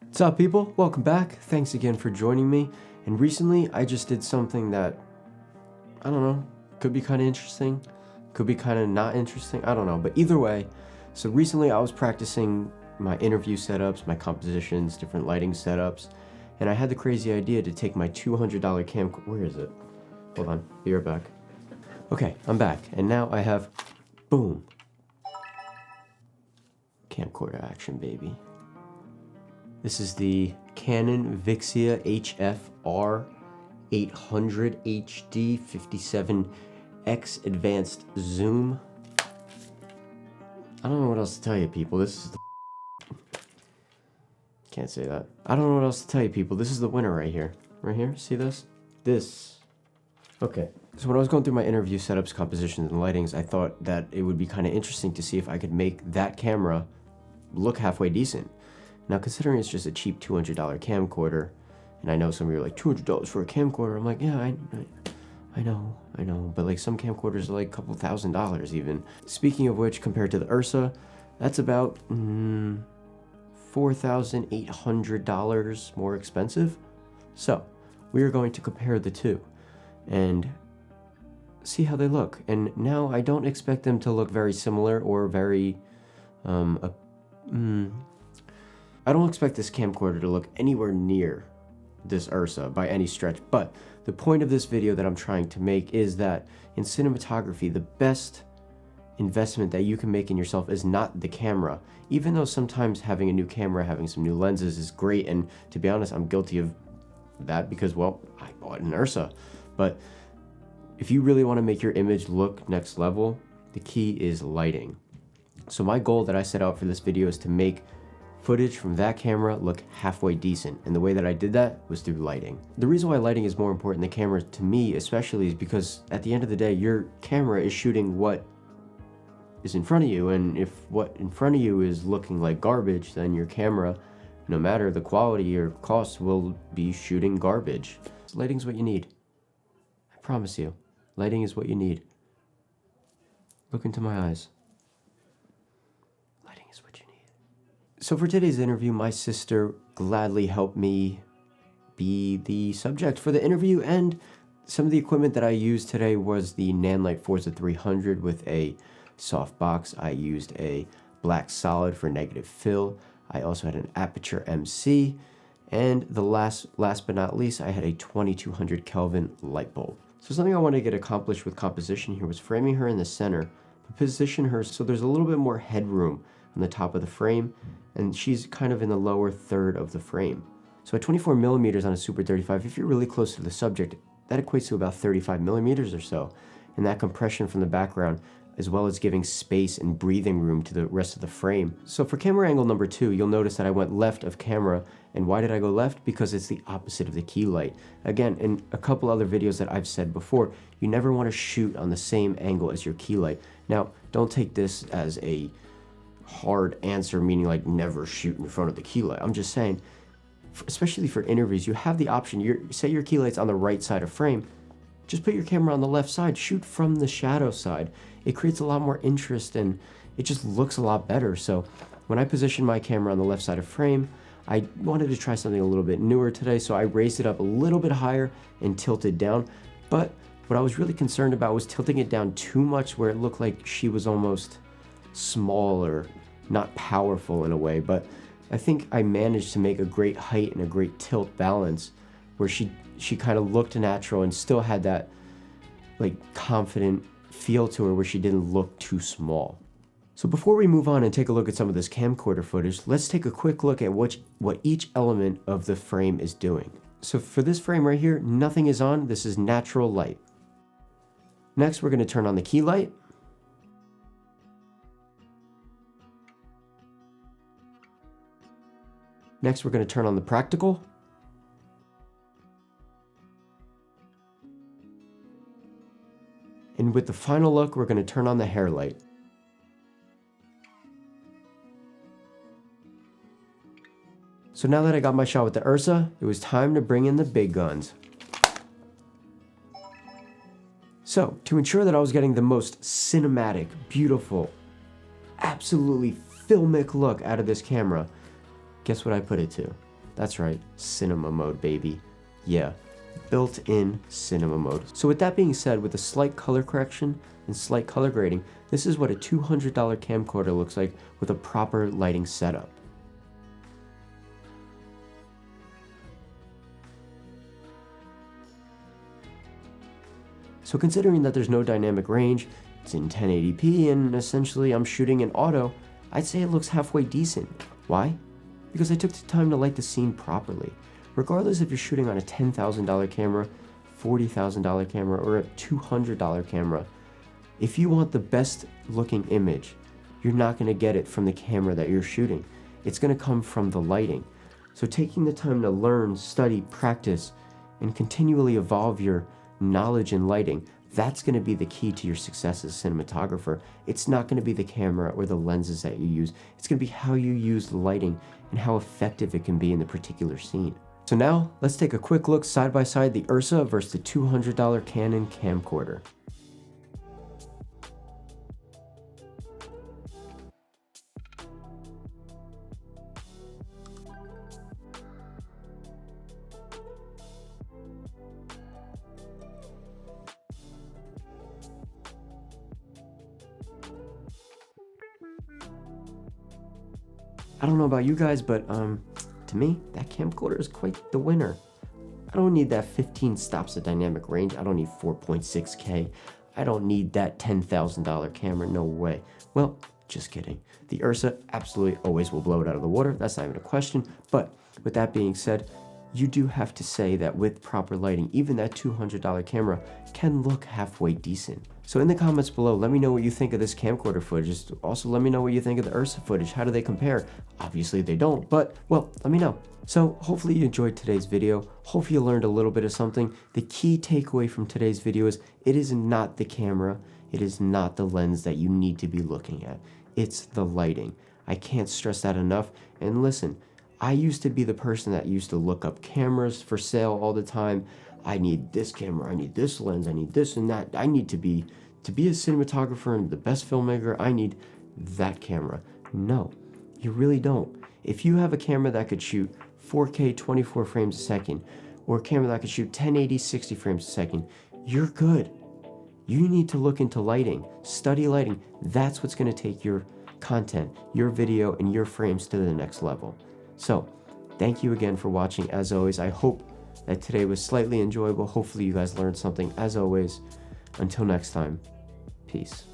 What's up, people? Welcome back. Thanks again for joining me. And recently I just did something that, I don't know, could be kind of interesting, could be kind of not interesting, I don't know. But either way, so recently I was practicing my interview setups, my compositions, different lighting setups, and I had the crazy idea to take my $200 camcorder. Where is it? Hold on, be right back. Okay, I'm back, and now I have, boom, camcorder action, baby. This is the Canon Vixia HF-R 800 HD 57x advanced zoom. I don't know what else to tell you, people. This is the can't say that. I don't know what else to tell you, people. This is the winner right here. Right here, see this? This. Okay. So when I was going through my interview setups, compositions, and lightings, I thought that it would be kind of interesting to see if I could make that camera look halfway decent. Now, considering it's just a cheap $200 camcorder, and I know some of you are like, $200 for a camcorder. I'm like, yeah, I know, but like some camcorders are like a couple $1,000s even. Speaking of which, compared to the Ursa, that's about $4,800 more expensive. So we are going to compare the two and see how they look. And now I don't expect them to look very similar or very, I don't expect this camcorder to look anywhere near this Ursa by any stretch, but the point of this video that I'm trying to make is that in cinematography, the best investment that you can make in yourself is not the camera. Even though sometimes having a new camera, having some new lenses is great, and to be honest, I'm guilty of that because, well, I bought an Ursa. But if you really want to make your image look next level, the key is lighting. So my goal that I set out for this video is to make footage from that camera look halfway decent, and the way that I did that was through lighting. The reason why lighting is more important than the camera to me especially is because at the end of the day, your camera is shooting what is in front of you, and if what in front of you is looking like garbage, then your camera, no matter the quality or cost, will be shooting garbage. Lighting's what you need. I promise you, lighting is what you need. Look into my eyes. Lighting is what you need. So for today's interview, my sister gladly helped me be the subject for the interview, and some of the equipment that I used today was the Nanlite Forza 300 with a soft box. I used a black solid for negative fill. I also had an Aperture MC, and the last but not least, I had a 2200 Kelvin light bulb. So something I wanted to get accomplished with composition here was framing her in the center, but position her so there's a little bit more headroom on the top of the frame, and she's kind of in the lower third of the frame. So at 24 millimeters on a Super 35, if you're really close to the subject, that equates to about 35 millimeters or so. And that compression from the background, as well as giving space and breathing room to the rest of the frame. So for camera angle number 2, you'll notice that I went left of camera. And why did I go left? Because it's the opposite of the key light. Again, in a couple other videos that I've said before, you never want to shoot on the same angle as your key light. Now, don't take this as a hard answer, meaning like never shoot in front of the key light. I'm just saying, especially for interviews, you have the option. Say your key light's on the right side of frame, just put your camera on the left side, shoot from the shadow side. It creates a lot more interest and it just looks a lot better. So when I positioned my camera on the left side of frame, I wanted to try something a little bit newer today, so I raised it up a little bit higher and tilted down. But what I was really concerned about was tilting it down too much where it looked like she was almost small or not powerful in a way. But I think I managed to make a great height and a great tilt balance where she kind of looked natural and still had that like confident feel to her where she didn't look too small. So before we move on and take a look at some of this camcorder footage, let's take a quick look at what each element of the frame is doing. So for this frame right here, nothing is on. This is natural light. Next, we're going to turn on the key light. Next, we're going to turn on the practical. And with the final look, we're going to turn on the hair light. So now that I got my shot with the Ursa, it was time to bring in the big guns. So, to ensure that I was getting the most cinematic, beautiful, absolutely filmic look out of this camera, guess what I put it to? That's right, cinema mode, baby. Yeah, built-in cinema mode. So with that being said, with a slight color correction and slight color grading, this is what a $200 camcorder looks like with a proper lighting setup. So considering that there's no dynamic range, it's in 1080p, and essentially I'm shooting in auto, I'd say it looks halfway decent. Why? Because I took the time to light the scene properly. Regardless if you're shooting on a $10,000 camera, $40,000 camera, or a $200 camera, if you want the best looking image, you're not going to get it from the camera that you're shooting. It's going to come from the lighting. So taking the time to learn, study, practice, and continually evolve your knowledge in lighting, that's going to be the key to your success as a cinematographer. It's not going to be the camera or the lenses that you use. It's going to be how you use the lighting and how effective it can be in the particular scene. So now, let's take a quick look side by side, the Ursa versus the $200 Canon camcorder. I don't know about you guys, but to me, that camcorder is quite the winner. I don't need that 15 stops of dynamic range. I don't need 4.6K. I don't need that $10,000 camera. No way. Well, just kidding. The Ursa absolutely always will blow it out of the water. That's not even a question. But with that being said, you do have to say that with proper lighting, even that $200 camera can look halfway decent. So in the comments below, let me know what you think of this camcorder footage. Also, let me know what you think of the Ursa footage. How do they compare? Obviously they don't, but well, let me know. So hopefully you enjoyed today's video. Hopefully you learned a little bit of something. The key takeaway from today's video is it is not the camera. It is not the lens that you need to be looking at. It's the lighting. I can't stress that enough. And listen, I used to be the person that used to look up cameras for sale all the time. I need this camera, I need this lens, I need this and that. I need to be a cinematographer and the best filmmaker, I need that camera. No, you really don't. If you have a camera that could shoot 4K 24 frames a second, or a camera that could shoot 1080 60 frames a second, you're good. You need to look into lighting, study lighting. That's what's going to take your content, your video, and your frames to the next level. So, thank you again for watching. As always, I hope that today was slightly enjoyable. Hopefully you guys learned something. As always, until next time, peace.